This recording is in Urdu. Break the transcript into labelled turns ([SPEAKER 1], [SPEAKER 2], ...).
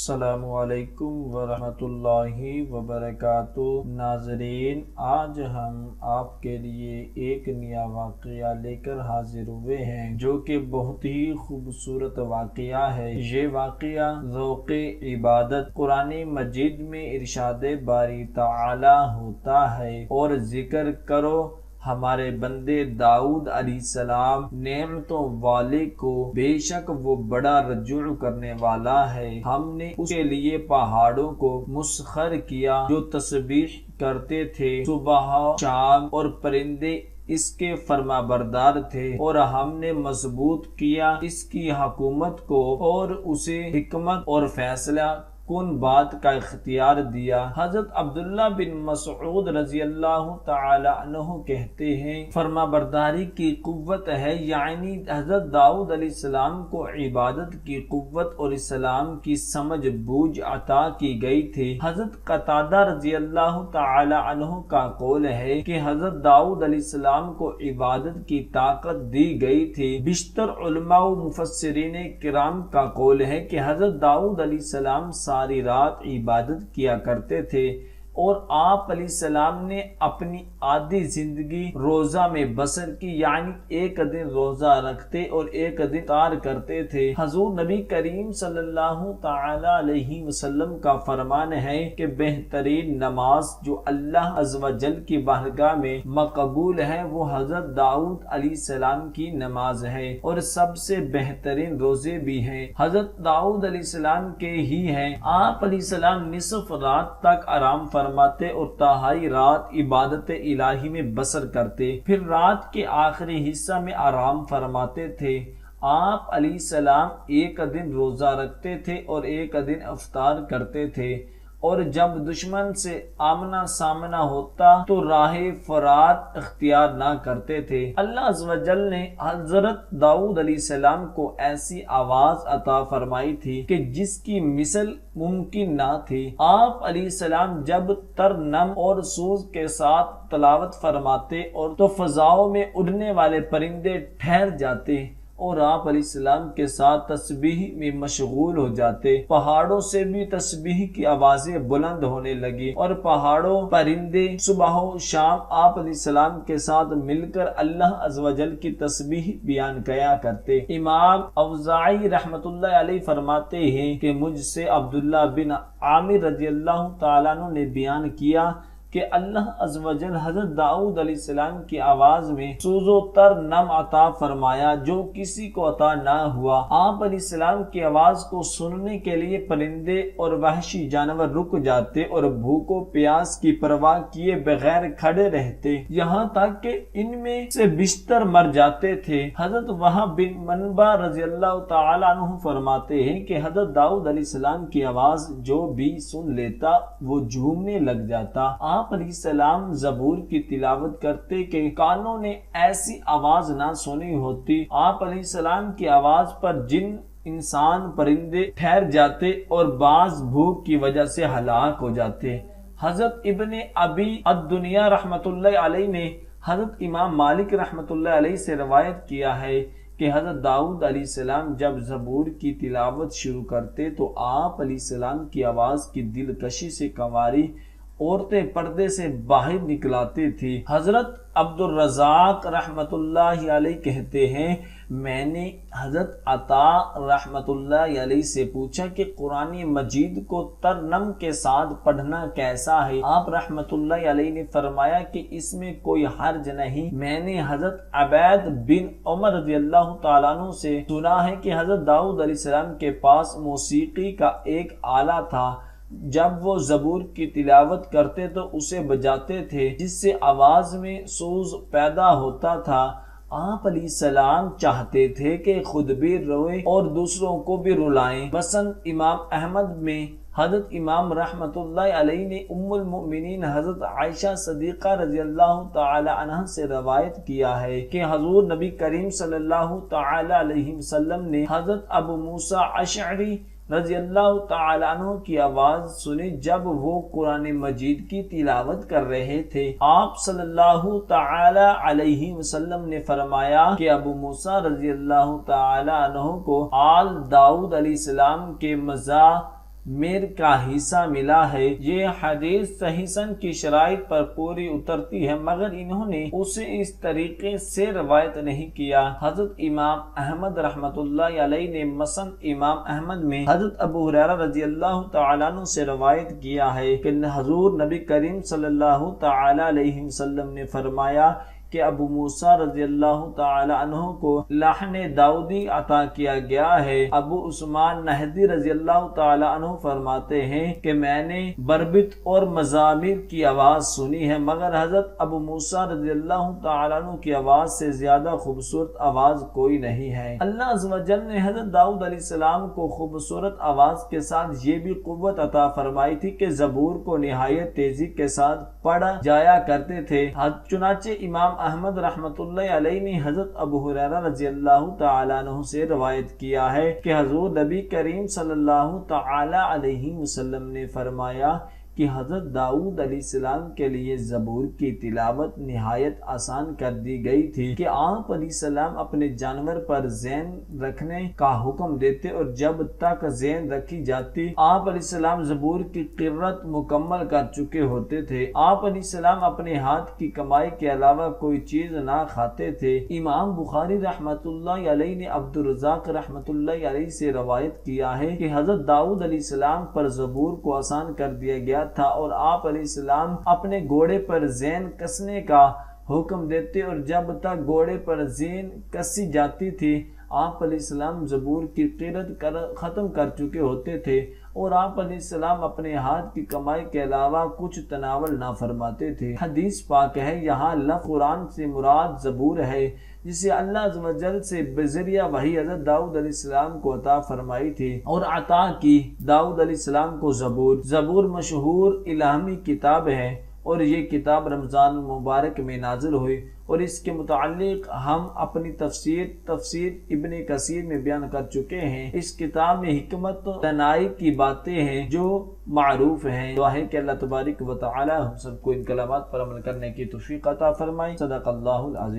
[SPEAKER 1] السلام علیکم ورحمۃ اللہ وبرکاتہ۔ ناظرین، آج ہم آپ کے لیے ایک نیا واقعہ لے کر حاضر ہوئے ہیں جو کہ بہت ہی خوبصورت واقعہ ہے۔ یہ واقعہ ذوق عبادت قرآن مجید میں ارشاد باری تعالی ہوتا ہے، اور ذکر کرو ہمارے بندے داؤد علیہ السلام نعمتوں والے کو، بے شک وہ بڑا رجوع کرنے والا ہے۔ ہم نے اس کے لیے پہاڑوں کو مسخر کیا جو تسبیح کرتے تھے صبح شام، اور پرندے اس کے فرما بردار تھے، اور ہم نے مضبوط کیا اس کی حکومت کو اور اسے حکمت اور فیصلہ کن بات کا اختیار دیا۔ حضرت عبداللہ بن مسعود رضی اللہ تعالی عنہ کہتے ہیں، فرما برداری کی قوت ہے، یعنی حضرت داؤد علیہ السلام کو عبادت کی قوت اور اسلام کی سمجھ بوجھ عطا کی گئی تھی۔ حضرت قتادہ رضی اللہ تعالی عنہ کا قول ہے کہ حضرت داؤد علیہ السلام کو عبادت کی طاقت دی گئی تھی۔ بیشتر علماء و مفسرین کرام کا قول ہے کہ حضرت داؤد علیہ السلام ساری رات عبادت کیا کرتے تھے، اور آپ علیہ السلام نے اپنی آدھی زندگی روزہ میں بسر کی، یعنی ایک دن روزہ رکھتے اور ایک دن افطار کرتے تھے۔ حضور نبی کریم صلی اللہ تعالی علیہ وسلم کا فرمان ہے کہ بہترین نماز جو اللہ عز و جل کی بارگاہ میں مقبول ہے وہ حضرت داؤد علیہ السلام کی نماز ہے، اور سب سے بہترین روزے بھی ہیں حضرت داؤد علیہ السلام کے ہی ہیں۔ آپ علیہ السلام نصف رات تک آرام فرماتے اور تہائی رات عبادت الہی میں بسر کرتے، پھر رات کے آخری حصہ میں آرام فرماتے تھے۔ آپ علیہ السلام ایک دن روزہ رکھتے تھے اور ایک دن افطار کرتے تھے، اور جب دشمن سے آمنا سامنا ہوتا تو راہ فرار اختیار نہ کرتے تھے۔ اللہ عز و جل نے حضرت داؤد علیہ السلام کو ایسی آواز عطا فرمائی تھی کہ جس کی مثل ممکن نہ تھی۔ آپ علیہ السلام جب ترنم اور سوز کے ساتھ تلاوت فرماتے اور تو فضاؤں میں اڑنے والے پرندے ٹھہر جاتے اور آپ علیہ السلام کے ساتھ تسبیح میں مشغول ہو جاتے۔ پہاڑوں سے بھی تسبیح کی آوازیں بلند ہونے لگی، اور پہاڑوں پرندے صبح و شام آپ علیہ السلام کے ساتھ مل کر اللہ عز و جل کی تسبیح بیان کیا کرتے۔ امام اوزاعی رحمت اللہ علیہ فرماتے ہیں کہ مجھ سے عبداللہ بن عامر رضی اللہ تعالیٰ عنہ نے بیان کیا کہ اللہ عز و جل حضرت داؤد علیہ السلام کی آواز میں سوز و ترنم عطا فرمایا جو کسی کو عطا نہ ہوا۔ آپ علیہ السلام کی آواز کو سننے کے لیے پرندے اور وحشی جانور رک جاتے اور بھوک و پیاس کی پرواہ کیے بغیر کھڑے رہتے، یہاں تک کہ ان میں سے بیشتر مر جاتے تھے۔ حضرت وہب بن منبع رضی اللہ تعالی عنہ فرماتے ہیں کہ حضرت داؤد علیہ السلام کی آواز جو بھی سن لیتا وہ جھومنے لگ جاتا۔ آپ علیہ السلام زبور کی تلاوت کرتے کہ کانوں نے ایسی آواز نہ سنی ہوتی۔ آپ علیہ السلام کی آواز پر جن انسان پرندے ٹھہر جاتے اور بعض بھوک کی وجہ سے ہلاک ہو جاتے۔ حضرت ابن ابی الدنیا رحمت اللہ علیہ نے حضرت امام مالک رحمت اللہ علیہ سے روایت کیا ہے کہ حضرت داؤد علیہ السلام جب زبور کی تلاوت شروع کرتے تو آپ علیہ السلام کی آواز کی دلکشی سے کنواری عورتیں پردے سے باہر نکلاتی تھی۔ حضرت عبد الرزاق رحمت اللہ علیہ کہتے ہیں، میں نے حضرت عطا رحمت اللہ علیہ سے پوچھا کہ قرآن مجید کو ترنم کے ساتھ پڑھنا کیسا ہے؟ آپ رحمت اللہ علیہ نے فرمایا کہ اس میں کوئی حرج نہیں۔ میں نے حضرت عبید بن عمر رضی اللہ تعالیٰ عنہ سے سنا ہے کہ حضرت داؤد علیہ السلام کے پاس موسیقی کا ایک آلہ تھا، جب وہ زبور کی تلاوت کرتے تو اسے بجاتے تھے جس سے آواز میں سوز پیدا ہوتا تھا۔ آپ علیہ السلام چاہتے تھے کہ خود بھی روئیں اور دوسروں کو بھی رلائیں۔ مثلا امام احمد میں حضرت امام رحمت اللہ علیہ نے ام المؤمنین حضرت عائشہ صدیقہ رضی اللہ تعالی عنہ سے روایت کیا ہے کہ حضور نبی کریم صلی اللہ تعالی علیہ وسلم نے حضرت ابو موسیٰ اشعری رضی اللہ تعالی عنہ کی آواز سنی جب وہ قرآن مجید کی تلاوت کر رہے تھے۔ آپ صلی اللہ تعالی علیہ وسلم نے فرمایا کہ ابو موسیٰ رضی اللہ تعالی عنہ کو آل داؤد علیہ السلام کے میر کا حصہ ملا ہے۔ یہ حدیث صحیح سند کی شرائط پر پوری اترتی ہے، مگر انہوں نے اسے اس طریقے سے روایت نہیں کیا۔ حضرت امام احمد رحمۃ اللہ علیہ نے مسند امام احمد میں حضرت ابو ہریرہ رضی اللہ تعالیٰ عنہ سے روایت کیا ہے کہ حضور نبی کریم صلی اللہ تعالی علیہ وسلم نے فرمایا کہ ابو موسیٰ رضی اللہ تعالی عنہ کو لحن داؤدی عطا کیا گیا ہے۔ ابو عثمان نہدی رضی اللہ تعالی عنہ فرماتے ہیں کہ میں نے بربط اور مزامیر کی آواز سنی ہے، مگر حضرت ابو موسیٰ رضی اللہ تعالی عنہ کی آواز سے زیادہ خوبصورت آواز کوئی نہیں ہے۔ اللہ عز و جل نے حضرت داؤد علیہ السلام کو خوبصورت آواز کے ساتھ یہ بھی قوت عطا فرمائی تھی کہ زبور کو نہایت تیزی کے ساتھ پڑھا جایا کرتے تھے۔ چنانچہ امام احمد رحمۃ اللہ علیہ نے حضرت ابو ہریرہ رضی اللہ تعالی عنہ سے روایت کیا ہے کہ حضور نبی کریم صلی اللہ تعالی علیہ وسلم نے فرمایا کہ حضرت داؤد علیہ السلام کے لیے زبور کی تلاوت نہایت آسان کر دی گئی تھی کہ آپ علیہ السلام اپنے جانور پر زین رکھنے کا حکم دیتے اور جب تک زین رکھی جاتی آپ علیہ السلام زبور کی قرت مکمل کر چکے ہوتے تھے۔ آپ علیہ السلام اپنے ہاتھ کی کمائی کے علاوہ کوئی چیز نہ کھاتے تھے۔ امام بخاری رحمۃ اللہ علیہ نے عبدالرزاق رحمۃ اللہ علیہ سے روایت کیا ہے کہ حضرت داؤد علیہ السلام پر زبور کو آسان کر دیا گیا تھا اور آپ علیہ السلام اپنے گھوڑے پر زین کسنے کا حکم دیتے اور جب تک گھوڑے پر زین کسی جاتی تھی آپ علیہ السلام زبور کی قرت ختم کر چکے ہوتے تھے اور آپ علیہ السلام اپنے ہاتھ کی کمائی کے علاوہ کچھ تناول نہ فرماتے تھے۔ حدیث پاک ہے، یہاں لفظ قرآن سے مراد زبور ہے جسے اللہ عز و جل سے بذریعہ وحی حضرت داؤد علیہ السلام کو عطا فرمائی تھی اور عطا کی داؤد علیہ السلام کو زبور مشہور الہامی کتاب ہے اور یہ کتاب رمضان المبارک میں نازل ہوئی اور اس کے متعلق ہم اپنی تفسیر ابن کثیر میں بیان کر چکے ہیں۔ اس کتاب میں حکمت و دانائی کی باتیں ہیں جو معروف ہیں۔ دعا ہے کہ اللہ تبارک و تعالی ہم سب کو ان کلمات پر عمل کرنے کی توفیق عطا فرمائے۔ صدق اللہ العظیم۔